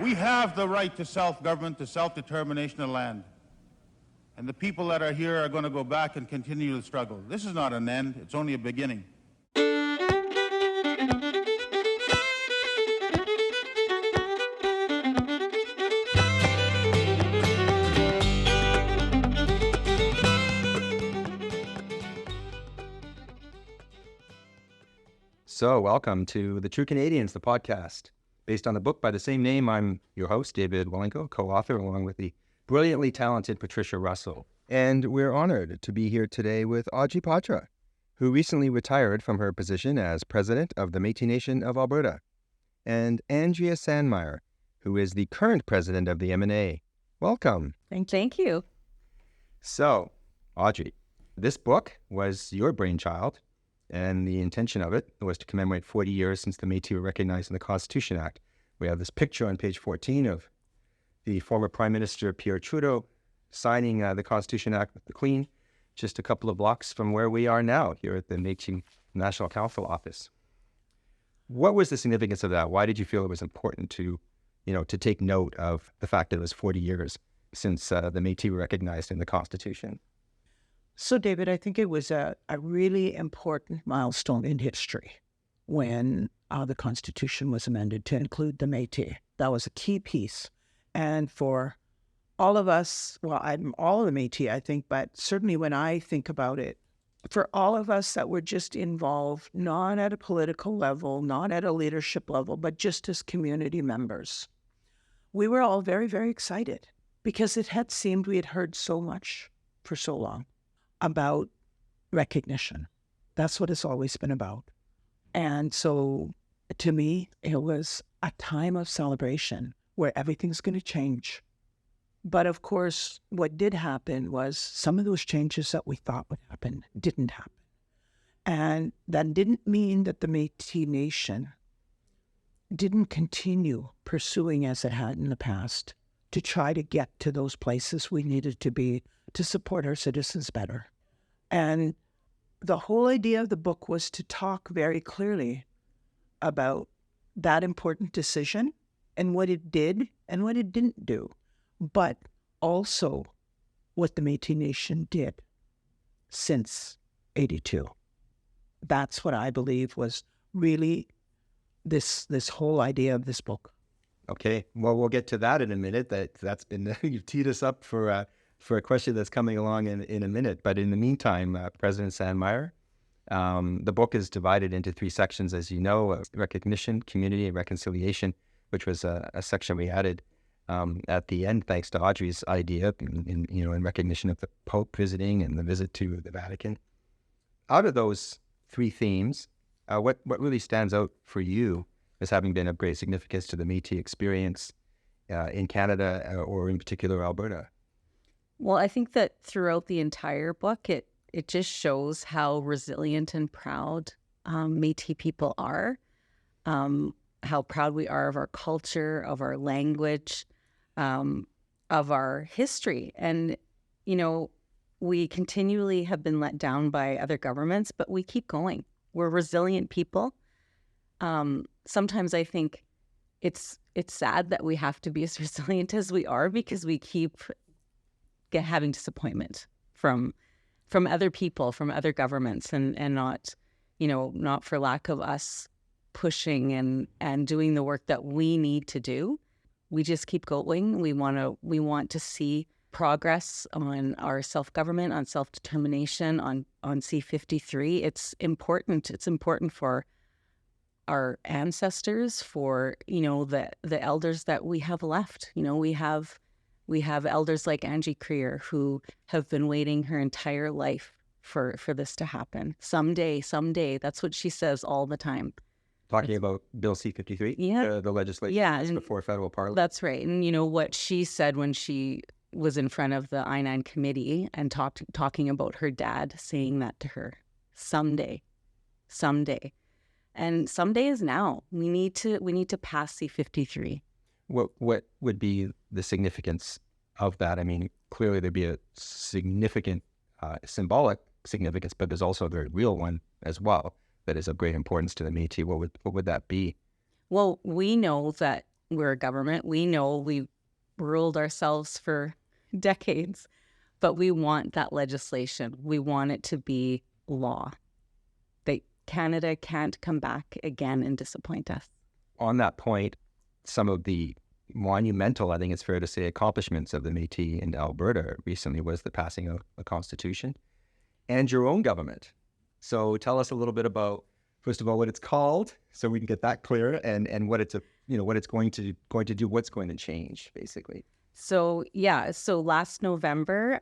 We have the right to self-government, to self-determination of land. And the people that are here are going to go back and continue the struggle. This is not an end, it's only a beginning. So, welcome to The True Canadians, the podcast. Based on the book by the same name, I'm your host, David Wylynko, co-author, along with the brilliantly talented Patricia Russell. And we're honored to be here today with Audrey Poitras, who recently retired from her position as president of the Métis Nation of Alberta, and Andrea Sandmaier, who is the current president of the MNA. Welcome. Thank you. So, Audrey, this book was your brainchild, and the intention of it was to commemorate 40 years since the Métis were recognized in the Constitution Act. We have this picture on page 14 of the former Prime Minister Pierre Trudeau signing the Constitution Act with the Queen, just a couple of blocks from where we are now, here at the Métis National Council office. What was the significance of that? Why did you feel it was important to take note of the fact that it was 40 years since the Métis were recognized in the Constitution? So, David, I think it was a really important milestone in history when the Constitution was amended to include the Métis. That was a key piece. And for all of us, well, I'm all of the Métis, I think, but certainly when I think about it, for all of us that were just involved, not at a political level, not at a leadership level, but just as community members, we were all very, very excited because it had seemed we had heard so much for so long about recognition. That's what it's always been about. And so to me, it was a time of celebration where everything's going to change. But of course, what did happen was some of those changes that we thought would happen didn't happen. And that didn't mean that the Métis Nation didn't continue pursuing as it had in the past to try to get to those places we needed to be to support our citizens better. And the whole idea of the book was to talk very clearly about that important decision and what it did and what it didn't do, but also what the Métis Nation did since 82. That's what I believe was really this whole idea of this book. Okay, well, we'll get to that in a minute. That's been you've teed us up for a question that's coming along in a minute. But in the meantime, President Sandmaier, the book is divided into three sections, as you know: recognition, community, and reconciliation, which was a section we added at the end, thanks to Audrey's idea, in recognition of the Pope visiting and the visit to the Vatican. Out of those three themes, what really stands out for you as having been of great significance to the Métis experience in Canada or in particular Alberta? Well, I think that throughout the entire book, it just shows how resilient and proud Métis people are, how proud we are of our culture, of our language, of our history. And, we continually have been let down by other governments, but we keep going. We're resilient people. Sometimes I think it's sad that we have to be as resilient as we are because we keep having disappointment from other people, from other governments, and not for lack of us pushing and doing the work that we need to do. We just keep going. We want to see progress on our self-government, on self-determination, on C-53. It's important. It's important for our ancestors, for the elders that we have left. We have elders like Angie Crerar who have been waiting her entire life for this to happen. Someday, that's what she says all the time. Talking about Bill C-53, yeah, the legislation before federal parliament. That's right. And what she said when she was in front of the I-9 committee and talking about her dad saying that to her, someday. And someday is now. We need to pass C-53. What would be the significance of that? I mean, clearly there'd be a significant symbolic significance, but there's also a very real one as well that is of great importance to the Métis. What would that be? Well, we know that we're a government. We know we ruled ourselves for decades, but we want that legislation. We want it to be law. That Canada can't come back again and disappoint us. On that point, some of the monumental, I think it's fair to say, accomplishments of the Métis in Alberta recently was the passing of a constitution and your own government. So tell us a little bit about, first of all, what it's called, so we can get that clear, and what it's what it's going to do, what's going to change, basically. So last November,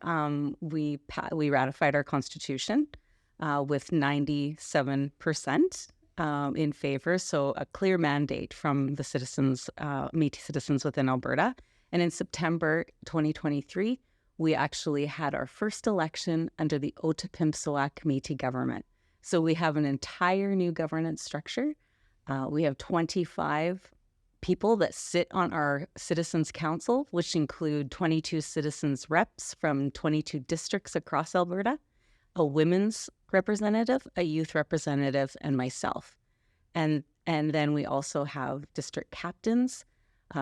we ratified our constitution with 97% in favor. So a clear mandate from the citizens, Métis citizens within Alberta. And in September 2023, we actually had our first election under the Otipemisiwak Métis Government. So we have an entire new governance structure. We have 25 people that sit on our Citizens Council, which include 22 citizens reps from 22 districts across Alberta, a women's representative, a youth representative, and myself. And then we also have district captains,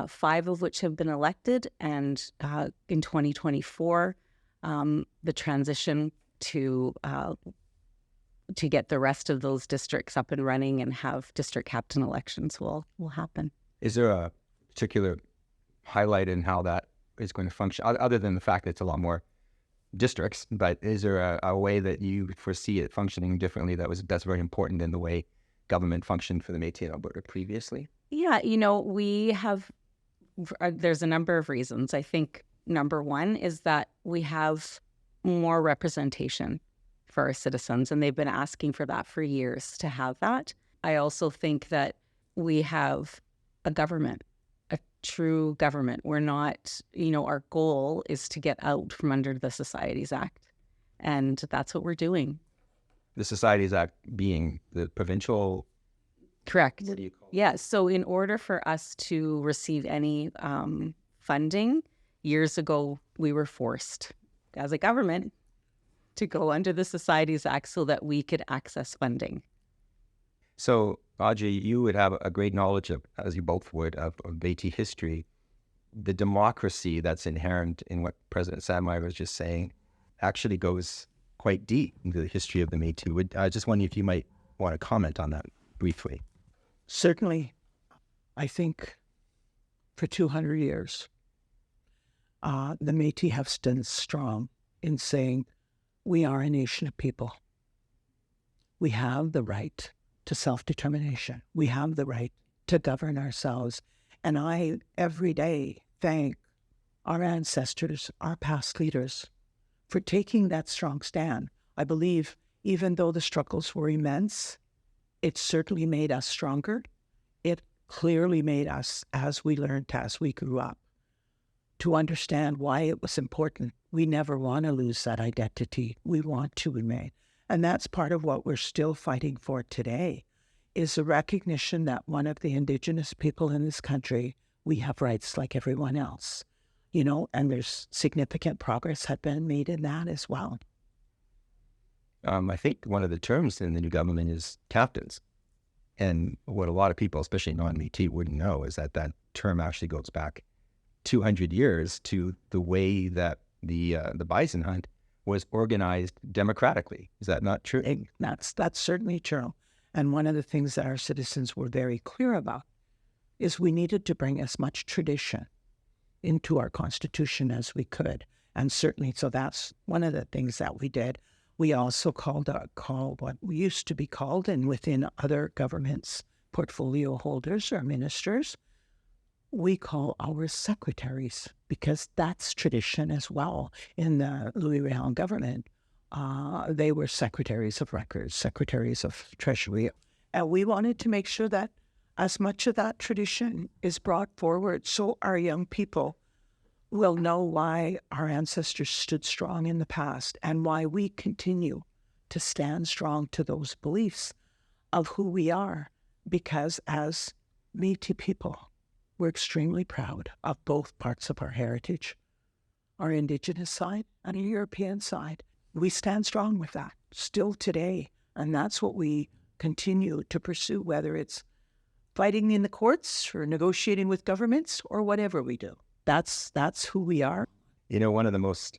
5 of which have been elected. And in 2024, the transition to get the rest of those districts up and running and have district captain elections will happen. Is there a particular highlight in how that is going to function, other than the fact that it's a lot more districts, but is there a way that you foresee it functioning differently that's very important in the way government functioned for the Métis in Alberta previously? Yeah, we have, there's a number of reasons. I think number one is that we have more representation for our citizens, and they've been asking for that for years to have that. I also think that we have a government, a true government. We're not, our goal is to get out from under the Societies Act, and that's what we're doing. The Societies Act being the provincial? Correct. What do you call it? Yeah, so in order for us to receive any funding, years ago, we were forced as a government to go under the Societies Act so that we could access funding. So, Audrey, you would have a great knowledge of, as you both would, of Métis history. The democracy that's inherent in what President Sandmaier was just saying actually goes quite deep into the history of the Métis. I just wonder if you might want to comment on that briefly. Certainly, I think for 200 years, the Métis have stood strong in saying, we are a nation of people. We have the right to self-determination. We have the right to govern ourselves. And I, every day, thank our ancestors, our past leaders, for taking that strong stand. I believe even though the struggles were immense, it certainly made us stronger. It clearly made us, as we learned, as we grew up, to understand why it was important. We never want to lose that identity. We want to remain. And that's part of what we're still fighting for today, is the recognition that one of the Indigenous people in this country, we have rights like everyone else, and there's significant progress had been made in that as well. I think one of the terms in the new government is captains. And what a lot of people, especially non-Métis, wouldn't know is that term actually goes back 200 years to the way that the bison hunt was organized democratically. Is that not true? That's certainly true. And one of the things that our citizens were very clear about is we needed to bring as much tradition into our constitution as we could. And certainly, so that's one of the things that we did. We also called what we used to be called, and within other governments, portfolio holders or ministers, we call our secretaries, because that's tradition as well. In the Louis Riel government, they were secretaries of records, secretaries of treasury. And we wanted to make sure that as much of that tradition is brought forward so our young people will know why our ancestors stood strong in the past and why we continue to stand strong to those beliefs of who we are. Because as Métis people, we're extremely proud of both parts of our heritage, our Indigenous side and our European side. We stand strong with that still today, and that's what we continue to pursue, whether it's fighting in the courts or negotiating with governments or whatever we do. That's who we are. You know, one of the most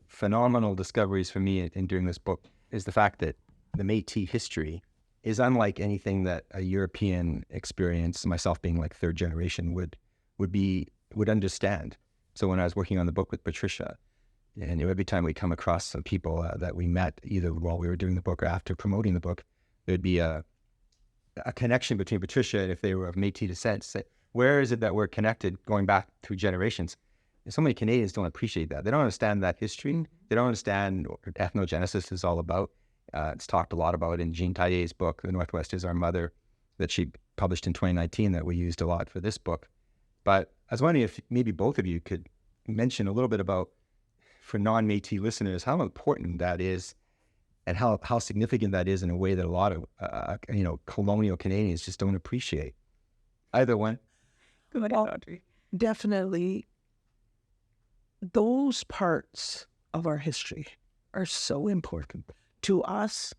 phenomenal discoveries for me in doing this book is the fact that the Métis history is unlike anything that a European experience, myself being like third generation, would understand. So when I was working on the book with Patricia, and every time we come across some people that we met, either while we were doing the book or after promoting the book, there'd be a connection between Patricia and if they were of Métis descent. Say, where is it that we're connected going back through generations? And so many Canadians don't appreciate that. They don't understand that history. They don't understand what ethnogenesis is all about. It's talked a lot about in Jean Taillet's book, The Northwest is Our Mother, that she published in 2019 that we used a lot for this book. But I was wondering if maybe both of you could mention a little bit about, for non-Métis listeners, how important that is and how significant that is in a way that a lot of, colonial Canadians just don't appreciate. Either one. Go ahead, Audrey. Definitely, those parts of our history are so important. To us,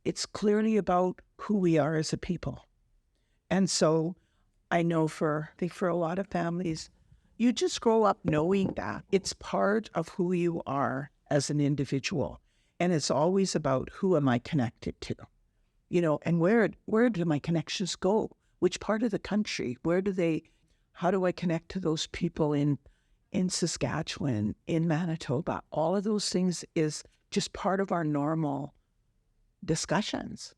it's clearly about who we are as a people. And so I know I think for a lot of families, you just grow up knowing that it's part of who you are as an individual. And it's always about who am I connected to, and where do my connections go? Which part of the country? How do I connect to those people in Saskatchewan, in Manitoba? All of those things is just part of our normal discussions.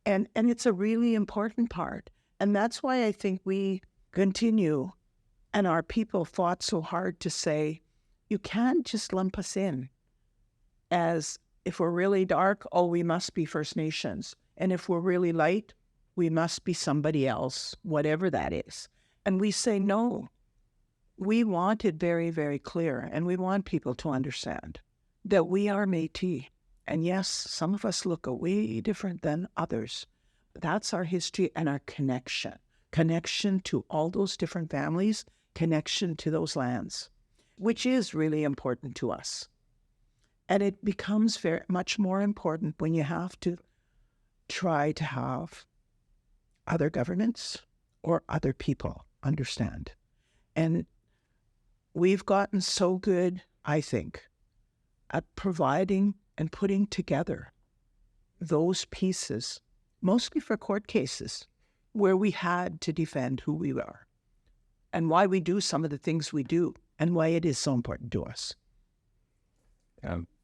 And it's a really important part. And that's why I think we continue, and our people fought so hard to say, you can't just lump us in as, if we're really dark, we must be First Nations. And if we're really light, we must be somebody else, whatever that is. And we say, no, we want it very, very clear. And we want people to understand that we are Métis. And yes, some of us look way different than others. That's our history and our connection to all those different families, connection to those lands, which is really important to us. And it becomes very much more important when you have to try to have other governments or other people understand. And we've gotten so good, I think, at providing and putting together those pieces, mostly for court cases, where we had to defend who we are and why we do some of the things we do and why it is so important to us.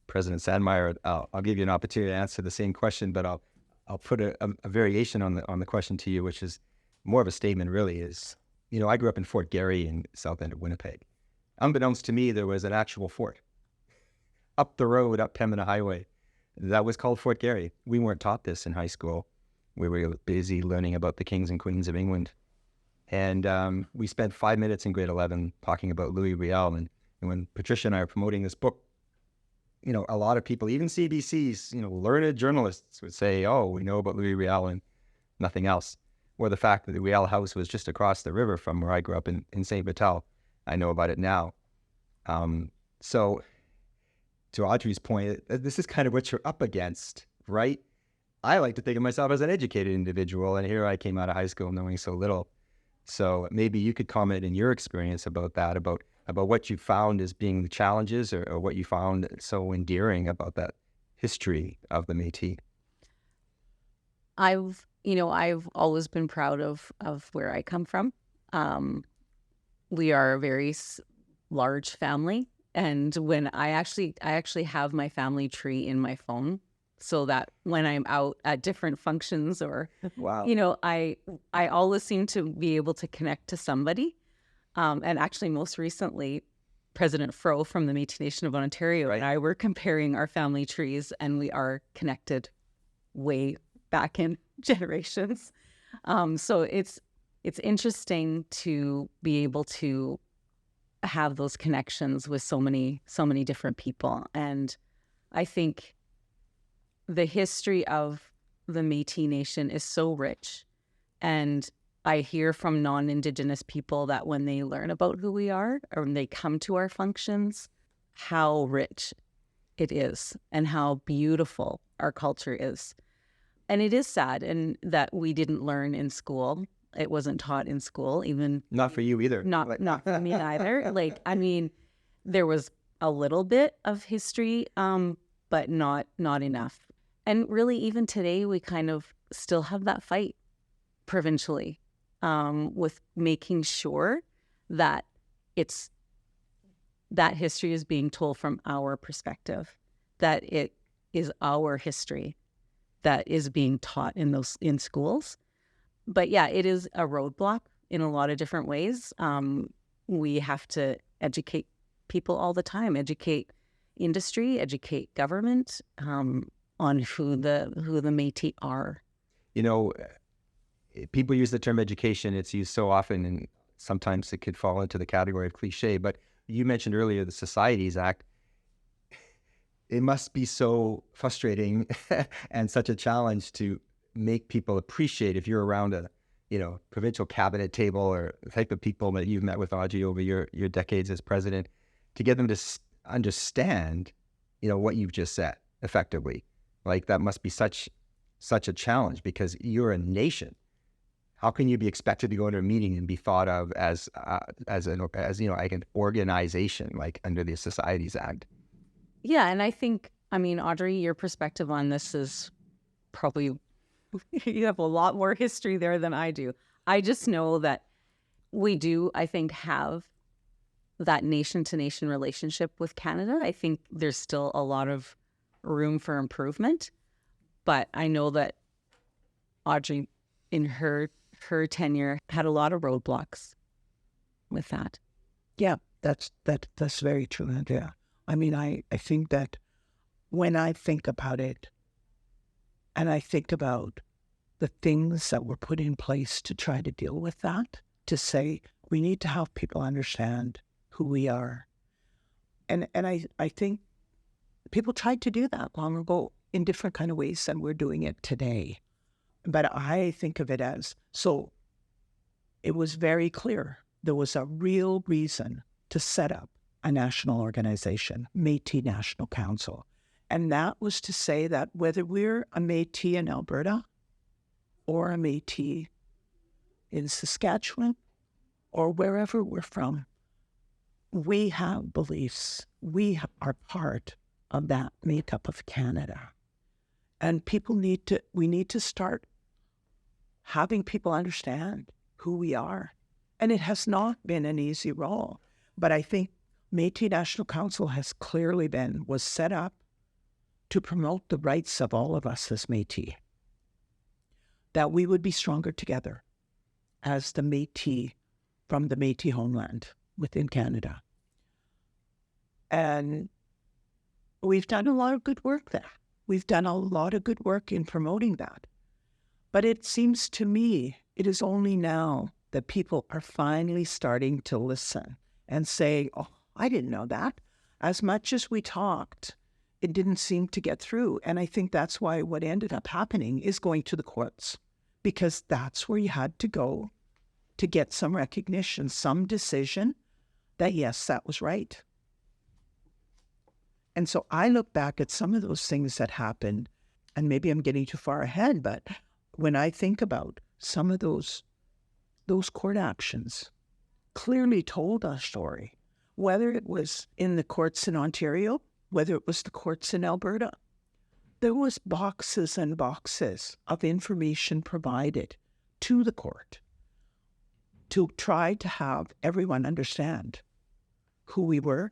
President Sandmaier, I'll give you an opportunity to answer the same question, but I'll put a variation on the question to you, which is more of a statement really is, I grew up in Fort Garry in south end of Winnipeg. Unbeknownst to me, there was an actual fort up the road, up Pembina Highway. That was called Fort Garry. We weren't taught this in high school. We were busy learning about the kings and queens of England. And we spent 5 minutes in grade 11 talking about Louis Riel. And when Patricia and I are promoting this book, a lot of people, even CBC's, learned journalists would say, oh, we know about Louis Riel and nothing else. Or the fact that the Riel house was just across the river from where I grew up in St. Vital. I know about it now. So to Audrey's point, this is kind of what you're up against, right? I like to think of myself as an educated individual, and here I came out of high school knowing so little. So maybe you could comment in your experience about that, about what you found as being the challenges or what you found so endearing about that history of the Métis. I've always been proud of where I come from. We are a very large family. And when I actually have my family tree in my phone, so that when I'm out at different functions or, wow, I always seem to be able to connect to somebody. And actually, most recently, President Fro from the Métis Nation of Ontario and I were comparing our family trees, and we are connected way back in generations. So it's interesting to be able to have those connections with so many different people. And I think the history of the Métis Nation is so rich. And I hear from non-Indigenous people that when they learn about who we are or when they come to our functions, how rich it is and how beautiful our culture is. And it is sad and that we didn't learn in school It wasn't taught in school, even Not for you either. not for me either. Like, I mean, there was a little bit of history, but not enough. And really, even today, we kind of still have that fight provincially with making sure that that history is being told from our perspective, that it is our history that is being taught in schools. But yeah, it is a roadblock in a lot of different ways. We have to educate people all the time, educate industry, educate government on who the Métis are. You know, people use the term education. It's used so often, and sometimes it could fall into the category of cliche. But you mentioned earlier the Societies Act. It must be so frustrating and such a challenge to make people appreciate, if you're around a provincial cabinet table or the type of people that you've met with, Audrey, over your decades as president, to get them to understand, what you've just said effectively. Like, that must be such a challenge, because you're a nation. How can you be expected to go into a meeting and be thought of as like an organization, like under the Societies Act? Yeah, and I think, Audrey, your perspective on this is probably, you have a lot more history there than I do. I just know that we do, I think, have that nation-to-nation relationship with Canada. I think there's still a lot of room for improvement, but I know that Audrey, in her tenure, had a lot of roadblocks with that. Yeah, that's very true, Andrea. I think that when I think about it, and I think about the things that were put in place to try to deal with that, to say we need to have people understand who we are. And I think people tried to do that long ago in different kind of ways than we're doing it today. But I think of it as, so it was very clear there was a real reason to set up a national organization, Métis National Council. And that was to say that whether we're a Métis in Alberta or a Métis in Saskatchewan or wherever we're from, we have beliefs. We are part of that makeup of Canada. And we need to start having people understand who we are. And it has not been an easy role, but I think Métis National Council was set up to promote the rights of all of us as Métis, that we would be stronger together as the Métis from the Métis homeland within Canada. And we've done a lot of good work there. We've done a lot of good work in promoting that. But it seems to me it is only now that people are finally starting to listen and say, oh, I didn't know that. As much as we talked, it didn't seem to get through. And I think that's why what ended up happening is going to the courts, because that's where you had to go to get some recognition, some decision that, yes, that was right. And so I look back at some of those things that happened, and maybe I'm getting too far ahead, but when I think about some of those court actions clearly told our story, whether it was in the courts in Ontario, whether it was the courts in Alberta, there was boxes and boxes of information provided to the court to try to have everyone understand who we were,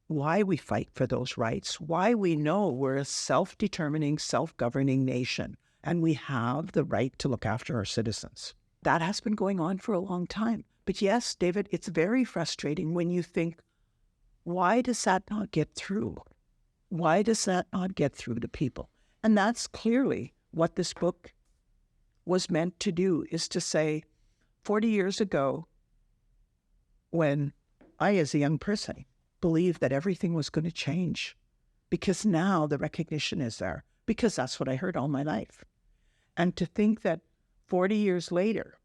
why we fight for those rights, why we know we're a self-determining, self-governing nation, and we have the right to look after our citizens. That has been going on for a long time. But yes, David, it's very frustrating when you think, why does that not get through? Why does that not get through to people? And that's clearly what this book was meant to do, is to say, 40 years ago, when I, as a young person, believed that everything was going to change, because now the recognition is there, because that's what I heard all my life. And to think that 40 years later,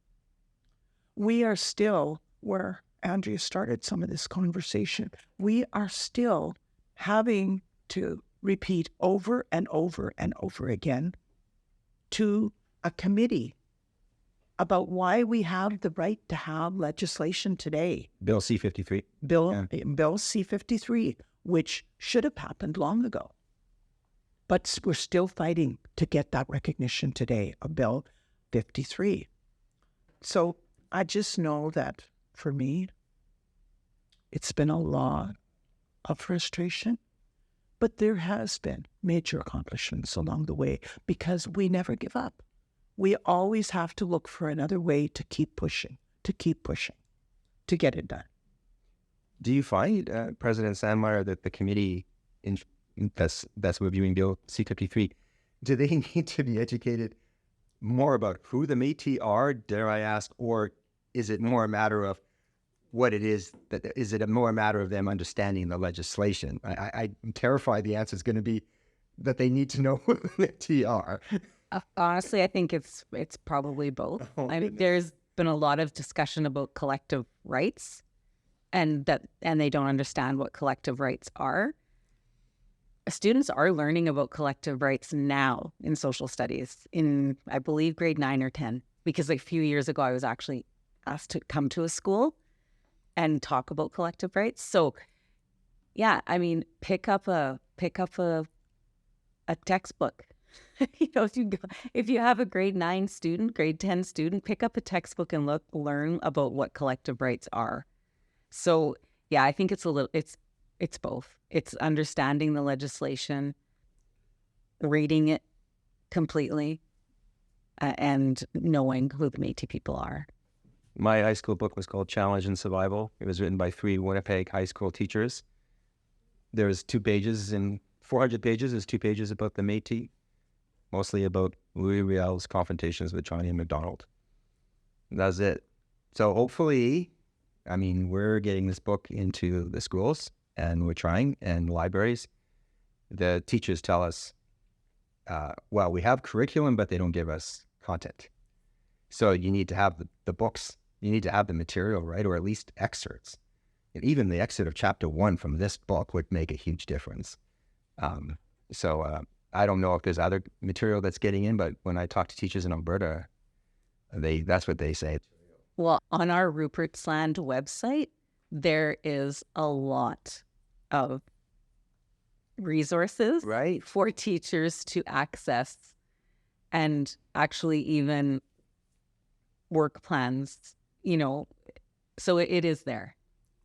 we are still where Andrea started some of this conversation. We are still having to repeat over and over and over again to a committee about why we have the right to have legislation today. Bill C-53. Bill C-53, which should have happened long ago. But we're still fighting to get that recognition today of Bill 53. So I just know that for me, it's been a lot of frustration, but there has been major accomplishments along the way because we never give up. We always have to look for another way to keep pushing, to get it done. Do you find, President Sandmaier, that the committee that's reviewing Bill C-53, do they need to be educated more about who the Métis are, dare I ask, or is it more a matter of what it is? Is it more a matter of them understanding the legislation? I'm terrified the answer is going to be that they need to know who the Métis are. Honestly, I think it's probably both. I mean, there's been a lot of discussion about collective rights, and they don't understand what collective rights are. Students are learning about collective rights now in social studies in, I believe, grade 9 or 10, because a few years ago I was actually asked to come to a school and talk about collective rights. So, yeah, I mean, pick up a textbook. If you have a grade 9 student, grade 10 student, pick up a textbook and learn about what collective rights are. So, yeah, I think it's both. It's understanding the legislation, reading it completely, and knowing who the Métis people are. My high school book was called Challenge and Survival. It was written by 3 Winnipeg high school teachers. There's 2 pages, in 400 pages, there's 2 pages about the Métis, mostly about Louis Riel's confrontations with Johnny and MacDonald. That's it. So hopefully, I mean, we're getting this book into the schools, and we're trying, and libraries. The teachers tell us, well, we have curriculum, but they don't give us content. So you need to have the books, you need to have the material, right? Or at least excerpts. And even the excerpt of chapter 1 from this book would make a huge difference. I don't know if there's other material that's getting in, but when I talk to teachers in Alberta, that's what they say. Well, on our Rupert's Land website, there is a lot of resources for teachers to access, and actually even work plans, so it is there.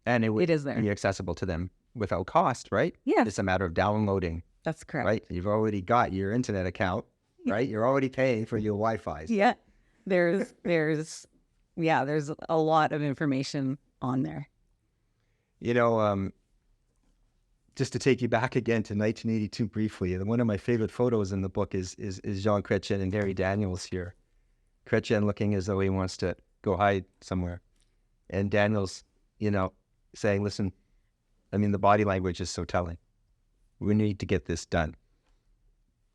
And it is there. Be accessible to them without cost, right? Yeah. It's a matter of downloading. That's correct. Right? You've already got your internet account, right? You're already paying for your Wi-Fi. Yeah. There's a lot of information on there. Just to take you back again to 1982 briefly, one of my favorite photos in the book is Jean Chrétien and Gary Daniels here. Chrétien looking as though he wants to go hide somewhere. And Daniels, saying, listen, I mean, the body language is so telling. We need to get this done.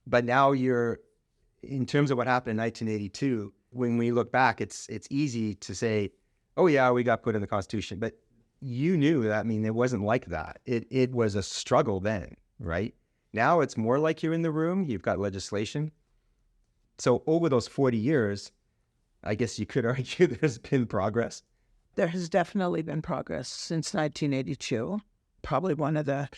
But now in terms of what happened in 1982, when we look back, it's easy to say, oh yeah, we got put in the Constitution. But you knew that, I mean, it wasn't like that. It was a struggle then, right? Now it's more like you're in the room, you've got legislation. So over those 40 years, I guess you could argue there's been progress. There has definitely been progress since 1982. Probably one of the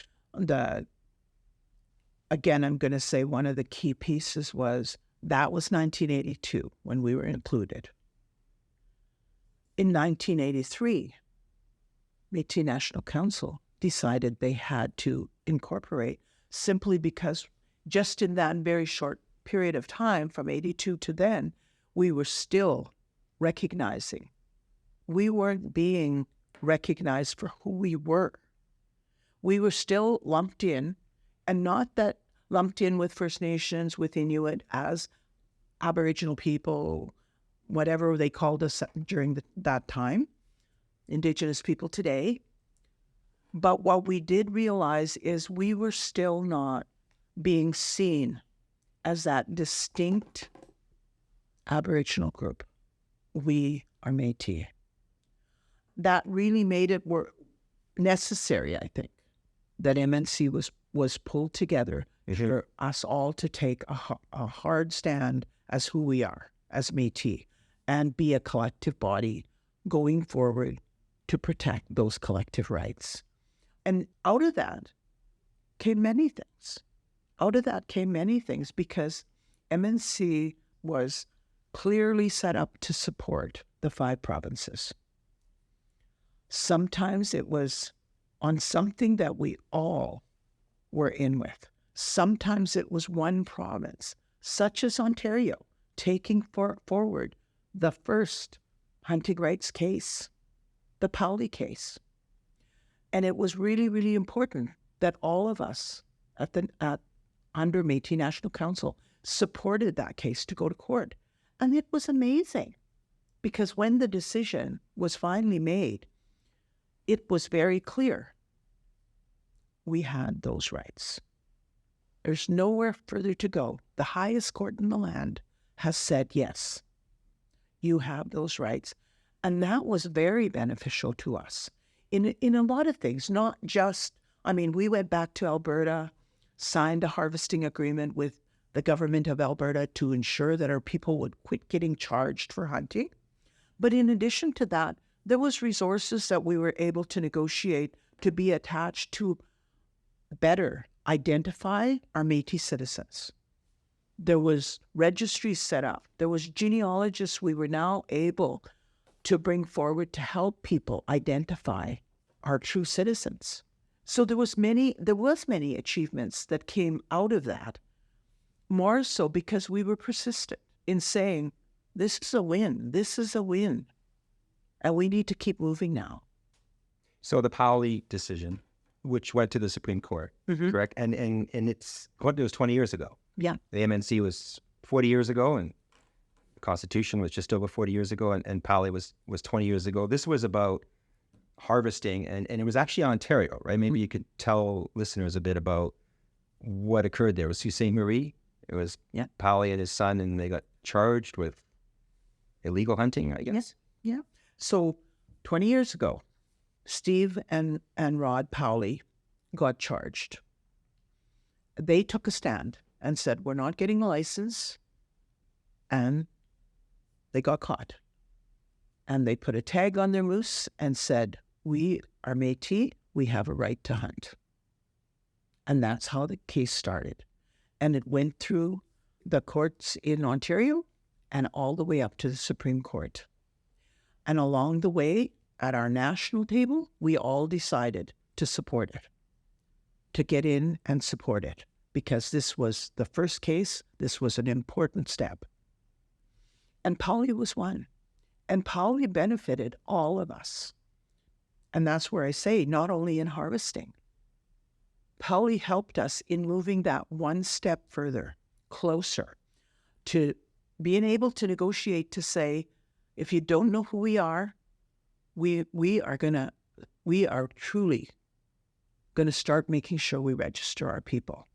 again, I'm going to say one of the key pieces was 1982 when we were included. In 1983, Métis National Council decided they had to incorporate, simply because just in that very short period of time, from 82 to then, we were still recognizing. We weren't being recognized for who we were. We were still lumped in, and not that lumped in with First Nations, with Inuit, as Aboriginal people, whatever they called us during that time, Indigenous people today. But what we did realize is we were still not being seen as that distinct Aboriginal group. We are Métis. That really made it necessary, I think, that MNC was pulled together for us all to take a hard stand as who we are, as Métis. and be a collective body going forward to protect those collective rights. And out of that came many things. Because MNC was clearly set up to support the 5 provinces. Sometimes it was on something that we all were in with. Sometimes it was one province, such as Ontario, taking forward the first hunting rights case, the Powley case. And it was really, really important that all of us under Métis National Council supported that case to go to court. And it was amazing because when the decision was finally made, it was very clear we had those rights. There's nowhere further to go. The highest court in the land has said, yes, you have those rights. And that was very beneficial to us in a lot of things, not just, we went back to Alberta, signed a harvesting agreement with the government of Alberta to ensure that our people would quit getting charged for hunting. But in addition to that, there was resources that we were able to negotiate to be attached to better identify our Métis citizens. There was registries set up. There was genealogists we were now able to bring forward to help people identify our true citizens. So there was many achievements that came out of that, more so because we were persistent in saying, this is a win, and we need to keep moving now. So the Powley decision, which went to the Supreme Court, correct? And it was 20 years ago. Yeah. The MNC was 40 years ago, and the Constitution was just over 40 years ago, and Powley was 20 years ago. This was about harvesting, and it was actually Ontario, right? Maybe you could tell listeners a bit about what occurred there. It was Sault Ste. Marie. It was Powley and his son, and they got charged with illegal hunting, I guess. Yes. Yeah. So 20 years ago, Steve and Rod Powley got charged. They took a stand and said, we're not getting a license, and they got caught. And they put a tag on their moose and said, we are Métis, we have a right to hunt. And that's how the case started. And it went through the courts in Ontario and all the way up to the Supreme Court. And along the way, at our national table, we all decided to support it, to get in and support it, because this was the first case. This was an important step. And Powley was one. And Powley benefited all of us. And that's where I say, not only in harvesting, Powley helped us in moving that one step further, closer to being able to negotiate to say, if you don't know who we are truly going to start making sure we register our people.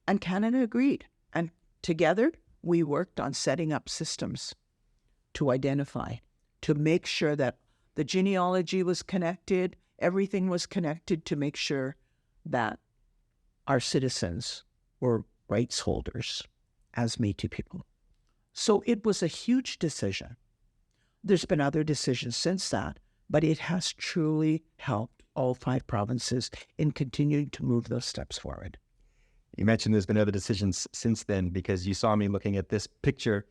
And Canada agreed. And together, we worked on setting up systems to identify, to make sure that the genealogy was connected, everything was connected to make sure that our citizens were rights holders as Métis people. So it was a huge decision. There's been other decisions since that, but it has truly helped all 5 provinces in continuing to move those steps forward. You mentioned there's been other decisions since then, because you saw me looking at this picture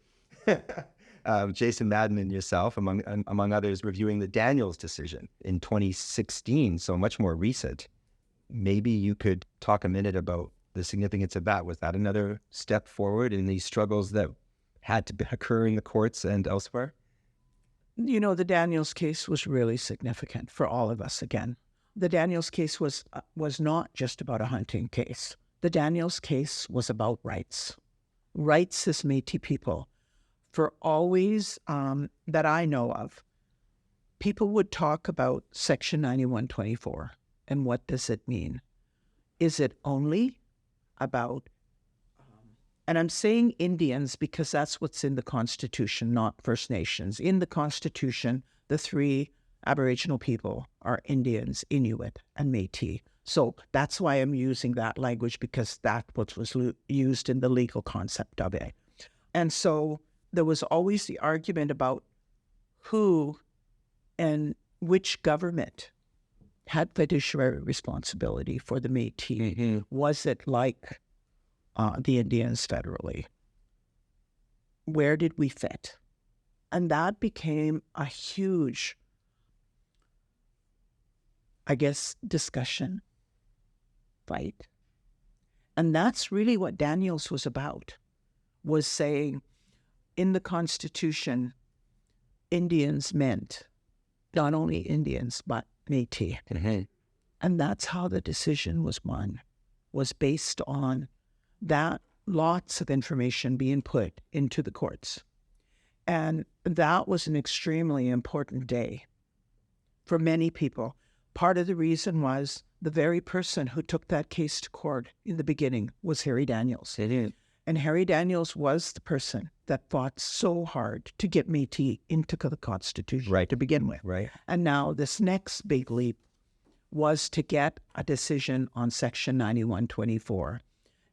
of Jason Madden and yourself, among others, reviewing the Daniels decision in 2016, so much more recent. Maybe you could talk a minute about the significance of that. Was that another step forward in these struggles that had to occur in the courts and elsewhere? You know, the Daniels case was really significant for all of us again. The Daniels case was not just about a hunting case. The Daniels case was about rights. Rights as Métis people. For always, that I know of, people would talk about Section 9124 and what does it mean? Is it only about, and I'm saying Indians because that's what's in the Constitution, not First Nations. In the Constitution, the 3 Aboriginal people are Indians, Inuit, and Métis. So that's why I'm using that language, because that's what was used in the legal concept of it. And so there was always the argument about who and which government had fiduciary responsibility for the Métis. Mm-hmm. Was it like the Indians federally? Where did we fit? And that became a huge, I guess, discussion, fight. And that's really what Daniels was about, was saying in the Constitution, Indians meant not only Indians, but Métis. Mm-hmm. And that's how the decision was won, was based on that lots of information being put into the courts. And that was an extremely important day for many people. Part of the reason was the very person who took that case to court in the beginning was Harry Daniels. And Harry Daniels was the person that fought so hard to get Métis into the Constitution to begin with. Right. And now this next big leap was to get a decision on Section 9124.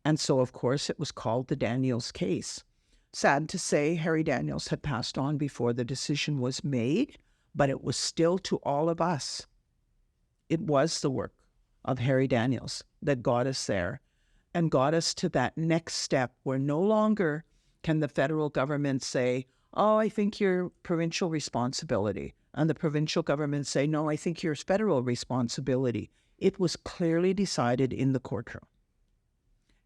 And so, of course, it was called the Daniels case. Sad to say, Harry Daniels had passed on before the decision was made, but it was still to all of us. It was the work of Harry Daniels that got us there and got us to that next step where no longer can the federal government say, oh, I think you're provincial responsibility. And the provincial government say, no, I think you're federal responsibility. It was clearly decided in the courtroom.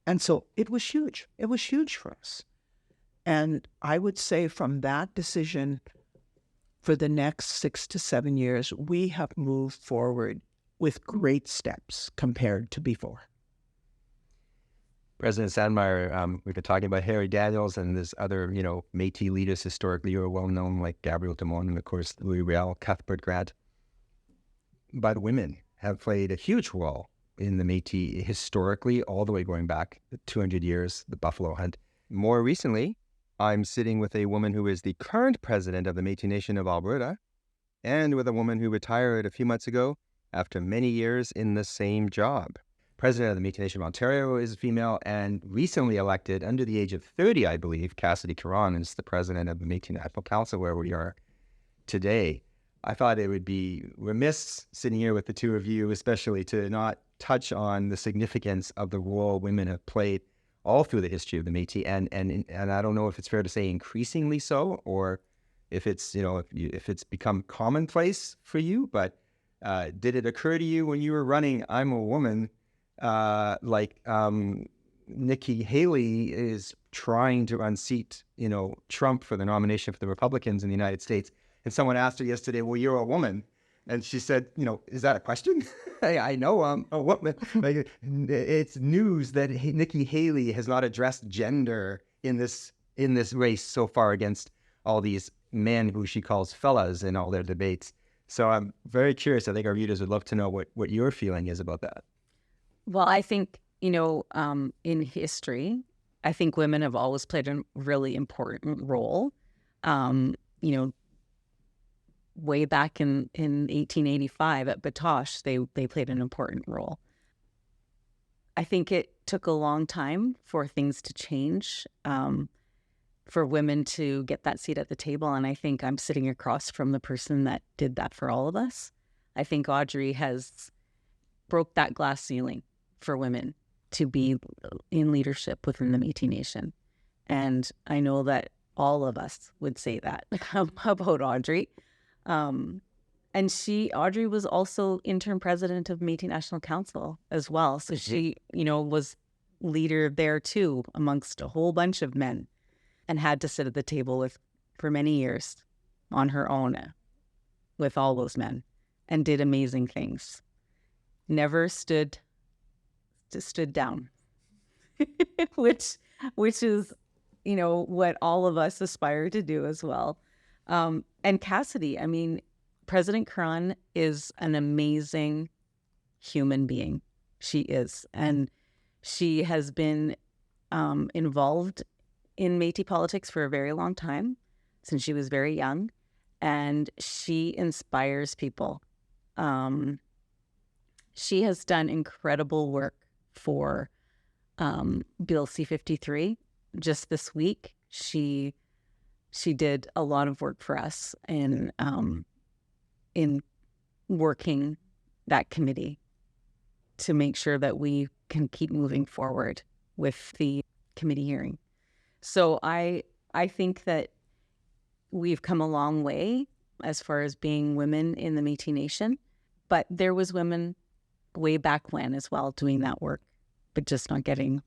And so it was huge. It was huge for us. And I would say from that decision, for the next 6 to 7 years, we have moved forward with great steps compared to before. President Sandmaier, we've been talking about Harry Daniels and there's other, Métis leaders historically who are well known, like Gabriel Dumont and, of course, Louis Riel, Cuthbert Grant. But women have played a huge role in the Métis historically, all the way going back 200 years, the Buffalo Hunt. More recently, I'm sitting with a woman who is the current president of the Métis Nation of Alberta and with a woman who retired a few months ago after many years in the same job. President of the Métis Nation of Ontario is a female and recently elected under the age of 30, I believe. Cassidy Caron is the president of the Métis National Council, where we are today. I thought it would be remiss sitting here with the two of you, especially to not touch on the significance of the role women have played all through the history of the Métis, and I don't know if it's fair to say increasingly so, or if it's if it's become commonplace for you. But did it occur to you when you were running "I'm a Woman"? Nikki Haley is trying to unseat, Trump for the nomination for the Republicans in the United States. And someone asked her yesterday, well, you're a woman. And she said, is that a question? I know I'm a woman. It's news that Nikki Haley has not addressed gender in this race so far against all these men who she calls fellas in all their debates. So I'm very curious. I think our readers would love to know what your feeling is about that. Well, I think, in history, I think women have always played a really important role. Way back in 1885 at Batoche, they played an important role. I think it took a long time for things to change, for women to get that seat at the table. And I think I'm sitting across from the person that did that for all of us. I think Audrey has broke that glass ceiling for women to be in leadership within the Métis Nation. And I know that all of us would say that about Audrey. And Audrey was also interim president of Métis National Council as well. So she, was leader there too, amongst a whole bunch of men, and had to sit at the table for many years on her own with all those men, and did amazing things. Never stood down, which is, what all of us aspire to do as well. And Cassidy, President Caron is an amazing human being. She is. And she has been involved in Métis politics for a very long time, since she was very young. And she inspires people. She has done incredible work for Bill C-53. Just this week, she she did a lot of work for us in working that committee to make sure that we can keep moving forward with the committee hearing. So I think that we've come a long way as far as being women in the Métis Nation, but there was women way back when as well doing that work, but just not getting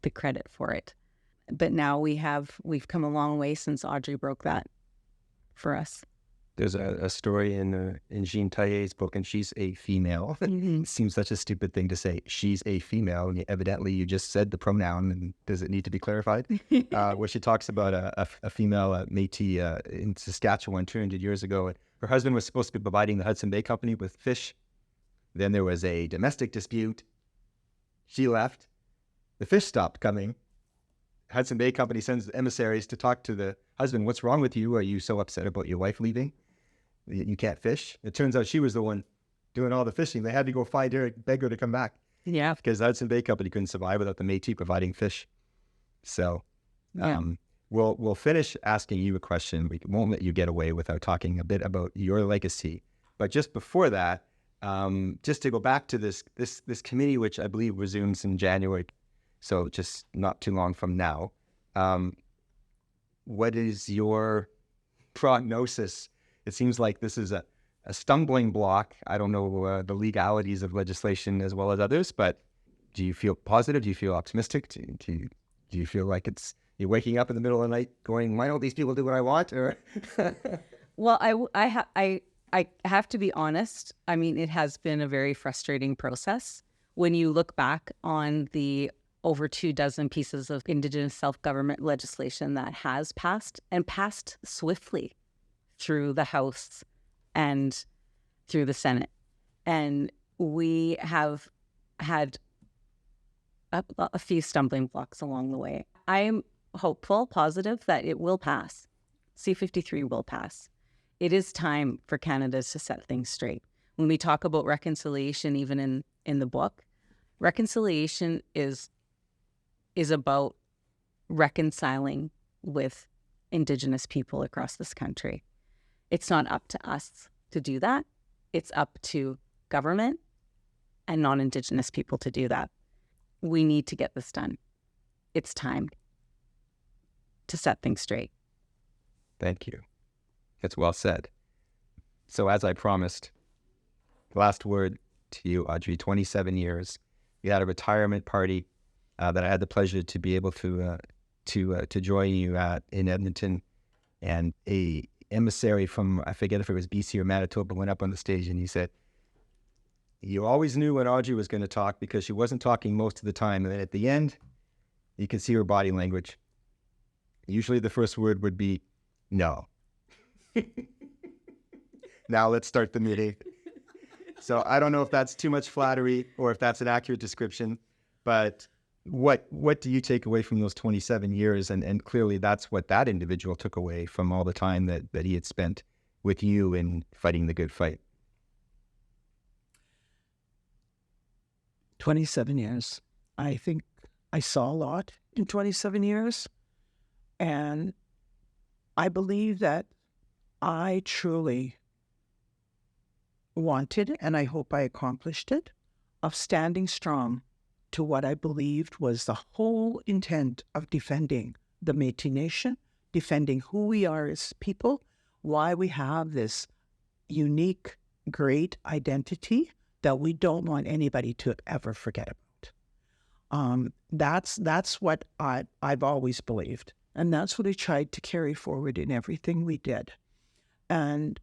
the credit for it. But now we've come a long way since Audrey broke that for us. There's a story in Jean Taillet's book, and she's a female. It seems such a stupid thing to say. She's a female, and evidently you just said the pronoun, and does it need to be clarified? Where she talks about a female Métis in Saskatchewan 200 years ago. Her husband was supposed to be providing the Hudson Bay Company with fish. Then there was a domestic dispute. She left. The fish stopped coming. Hudson Bay Company sends emissaries to talk to the husband. What's wrong with you? Are you so upset about your wife leaving? You can't fish. It turns out she was the one doing all the fishing. They had to go find her, beg her to come back. Yeah. Because the Hudson Bay Company couldn't survive without the Métis providing fish. So we'll finish asking you a question. We won't let you get away without talking a bit about your legacy. But just before that, just to go back to this committee, which I believe resumes in January, so just not too long from now. What is your prognosis? It seems like this is a stumbling block. I don't know the legalities of legislation as well as others, but do you feel positive? Do you feel optimistic? Do you feel like you're waking up in the middle of the night going, why don't these people do what I want? Or Well, I have to be honest. I mean, it has been a very frustrating process. When you look back on the over 24 pieces of Indigenous self-government legislation that has passed, and passed swiftly through the House and through the Senate. And we have had a few stumbling blocks along the way. I am hopeful, positive that it will pass. C-53 will pass. It is time for Canada to set things straight. When we talk about reconciliation, even in the book, reconciliation is about reconciling with Indigenous people across this country. It's not up to us to do that. It's up to government and non-Indigenous people to do that. We need to get this done. It's time to set things straight. Thank you. That's well said. So as I promised, last word to you, Audrey. 27 years. You had a retirement party that I had the pleasure to be able to join you at in Edmonton, and a emissary from, I forget if it was BC or Manitoba, went up on the stage and he said, you always knew when Audrey was going to talk because she wasn't talking most of the time, and then at the end you could see her body language. Usually the first word would be no. Now let's start the meeting. So I don't know if that's too much flattery or if that's an accurate description, but what do you take away from those 27 years? And clearly that's what that individual took away from all the time that he had spent with you in fighting the good fight. 27 years. I think I saw a lot in 27 years. And I believe that I truly wanted, and I hope I accomplished it, of standing strong to what I believed was the whole intent of defending the Métis Nation, defending who we are as people, why we have this unique, great identity that we don't want anybody to ever forget about. That's what I've always believed. And that's what I tried to carry forward in everything we did. And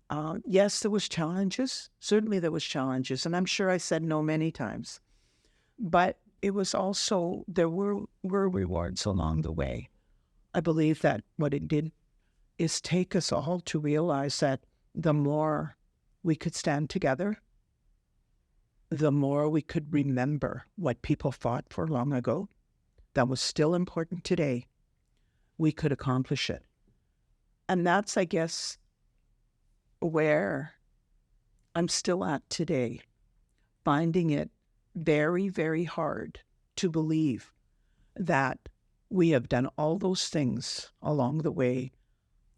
yes, there was challenges. Certainly there was challenges. And I'm sure I said no many times. But it was also, there were rewards along the way. I believe that what it did is take us all to realize that the more we could stand together, the more we could remember what people fought for long ago, that was still important today, we could accomplish it. And that's, I guess, where I'm still at today, finding it very, very hard to believe that we have done all those things along the way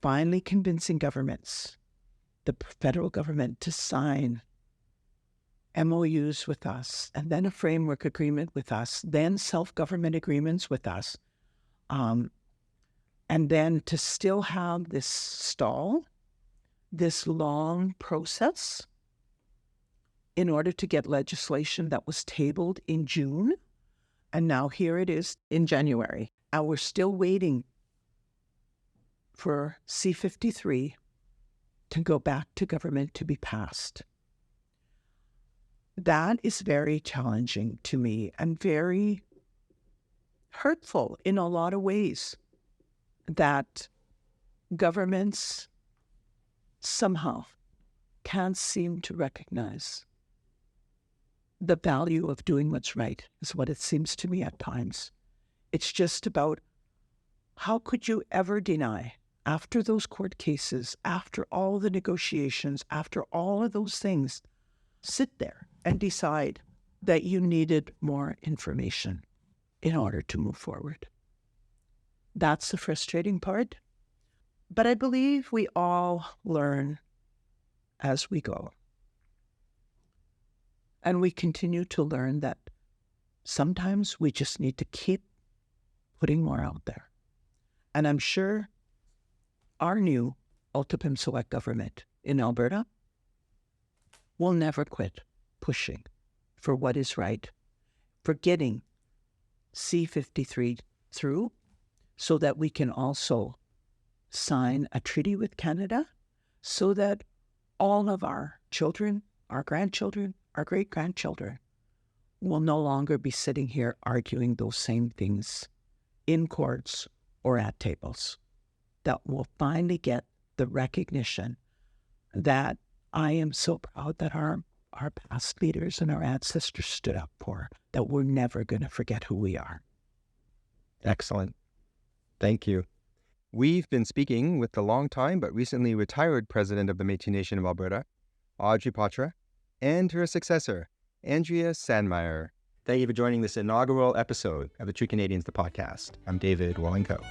finally convincing governments, the federal government, to sign MOUs with us, and then a framework agreement with us, then self-government agreements with us, and then to still have this stall, this long process in order to get legislation that was tabled in June, and now here it is in January. And we're still waiting for C-53 to go back to government to be passed. That is very challenging to me and very hurtful in a lot of ways, that governments somehow can't seem to recognize the value of doing what's right, is what it seems to me at times. It's just about, how could you ever deny, after those court cases, after all the negotiations, after all of those things, sit there and decide that you needed more information in order to move forward? That's the frustrating part. But I believe we all learn as we go. And we continue to learn that sometimes we just need to keep putting more out there. And I'm sure our new Otipemisiwak government in Alberta will never quit pushing for what is right, for getting C-53 through, so that we can also sign a treaty with Canada, so that all of our children, our grandchildren, our great-grandchildren will no longer be sitting here arguing those same things in courts or at tables. That we'll finally get the recognition that I am so proud that our past leaders and our ancestors stood up for, that we're never going to forget who we are. Excellent. Thank you. We've been speaking with the long-time but recently retired president of the Métis Nation of Alberta, Audrey Poitras, and her successor, Andrea Sandmaier. Thank you for joining this inaugural episode of the True Canadians, the podcast. I'm David Wylynko.